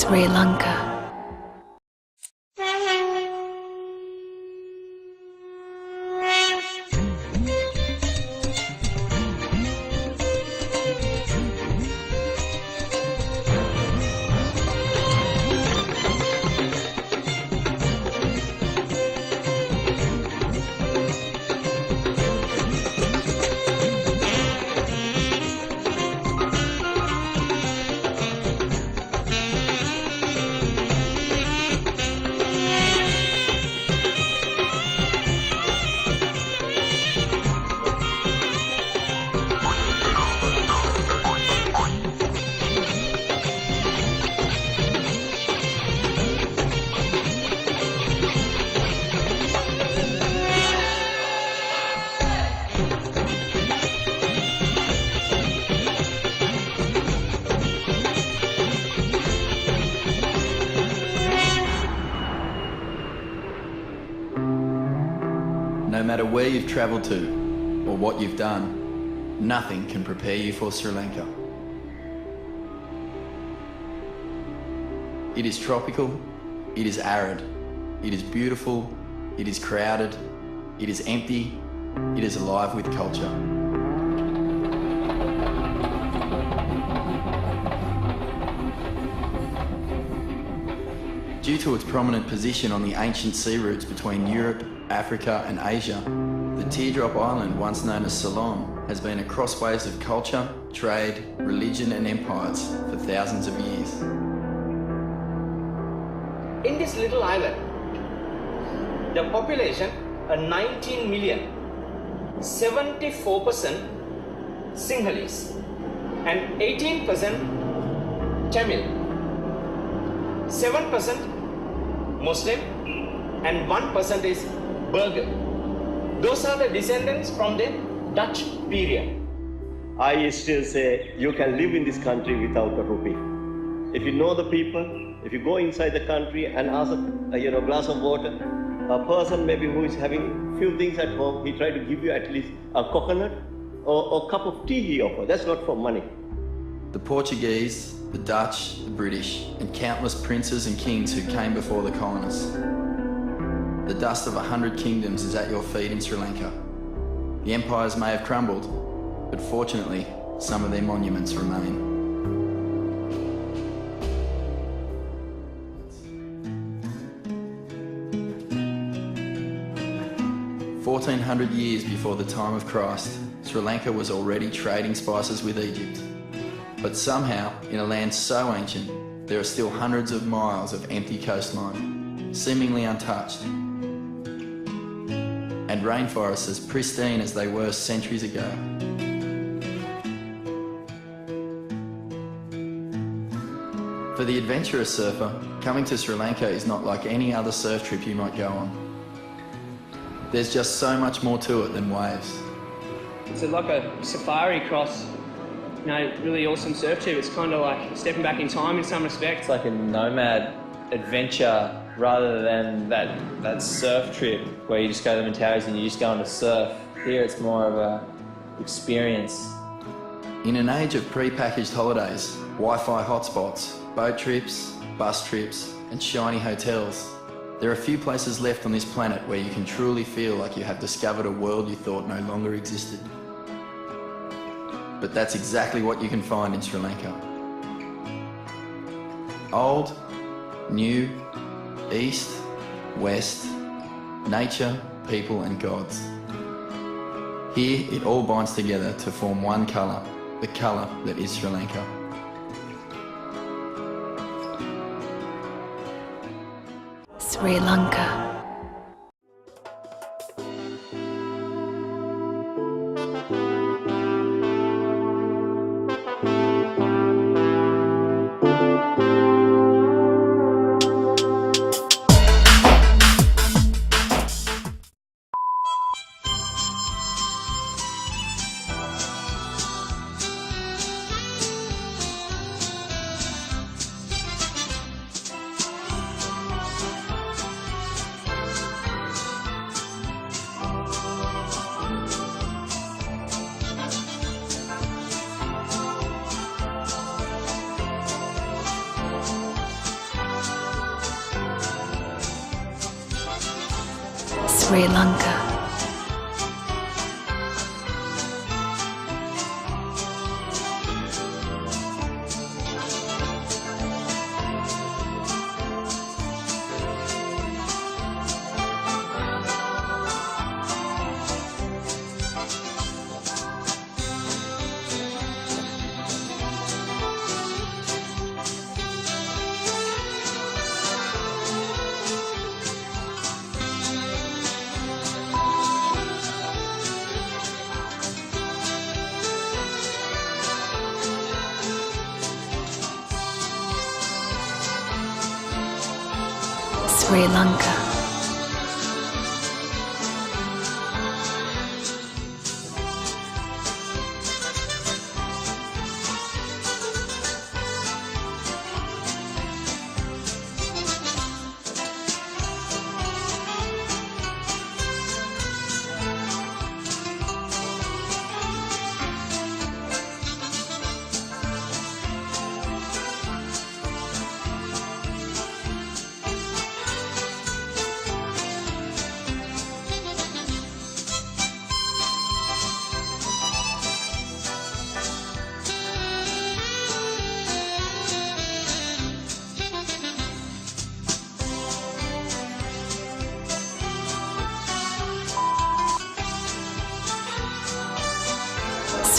Sri Lanka. No matter where you've travelled to or what you've done, nothing can prepare you for Sri Lanka. It is tropical, it is arid, it is beautiful, it is crowded, it is empty, it is alive with culture. Due to its prominent position on the ancient sea routes between Europe, Africa and Asia, the Teardrop Island, once known as Ceylon, has been a crossways of culture, trade, religion and empires for thousands of years. In this little island, the population are 19 million, 74% Sinhalese and 18% Tamil, 7% Muslim and 1% is Burger. Those are the descendants from the Dutch period. I still say you can live in this country without a rupee. If you know the people, if you go inside the country and ask a glass of water, a person maybe who is having few things at home, he try to give you at least a coconut or a cup of tea he offers. That's not for money. The Portuguese, the Dutch, the British, and countless princes and kings who came before the colonists. The dust of 100 kingdoms is at your feet in Sri Lanka. The empires may have crumbled, but fortunately, some of their monuments remain. "1,400 years before the time of Christ, Sri Lanka was already trading spices with Egypt. But somehow, in a land so ancient, there are still hundreds of miles of empty coastline, seemingly untouched, and rainforests as pristine as they were centuries ago. For the adventurous surfer, coming to Sri Lanka is not like any other surf trip you might go on. There's just so much more to it than waves. It's like a safari cross, really awesome surf trip. It's kind of like stepping back in time in some respects. It's like a nomad adventure rather than that surf trip where you just go to the Mentawais and you just go on to surf. Here it's more of a experience. In an age of pre-packaged holidays, Wi-Fi hotspots, boat trips, bus trips and shiny hotels, there are few places left on this planet where you can truly feel like you have discovered a world you thought no longer existed. But that's exactly what you can find in Sri Lanka. Old, new, east, west, nature, people and gods. Here it all binds together to form one colour, the colour that is Sri Lanka. Sri Lanka. Sri Lanka. Sri Lanka.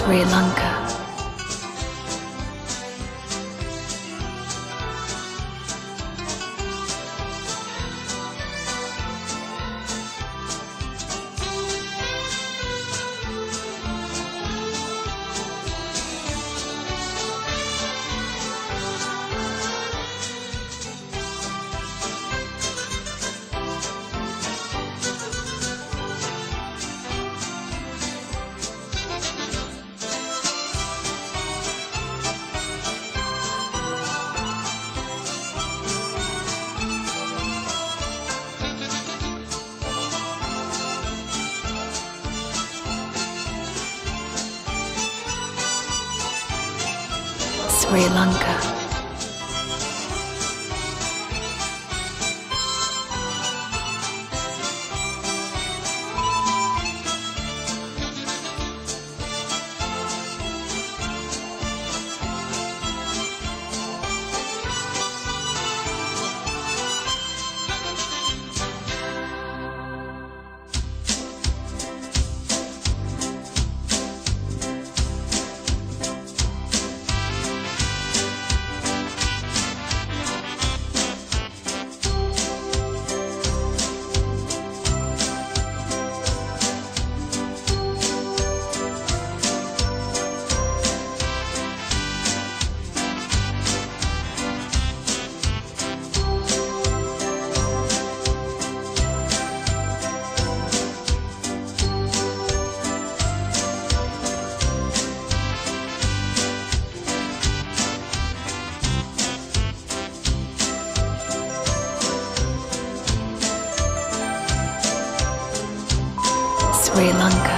Sri Lanka. Sri Lanka. Sri Lanka.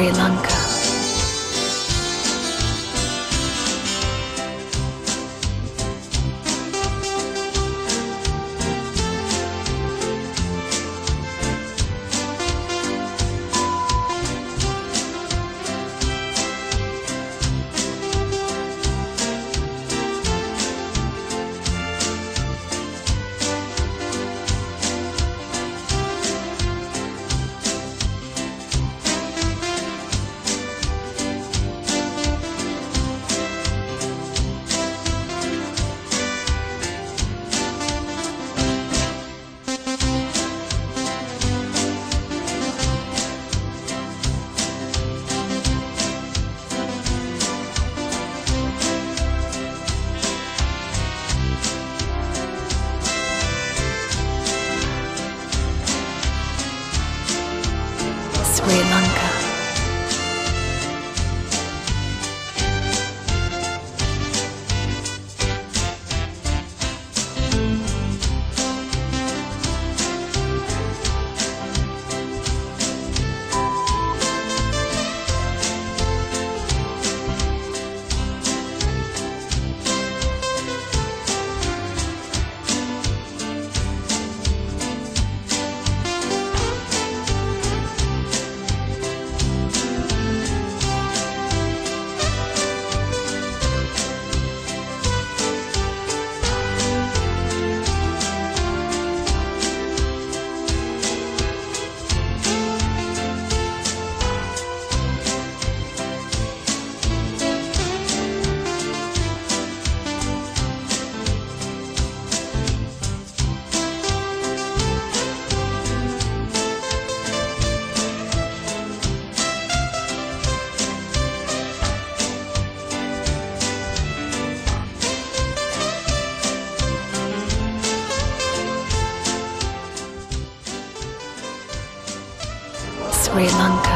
Sri Lanka, Sri Lanka, Sri Lanka.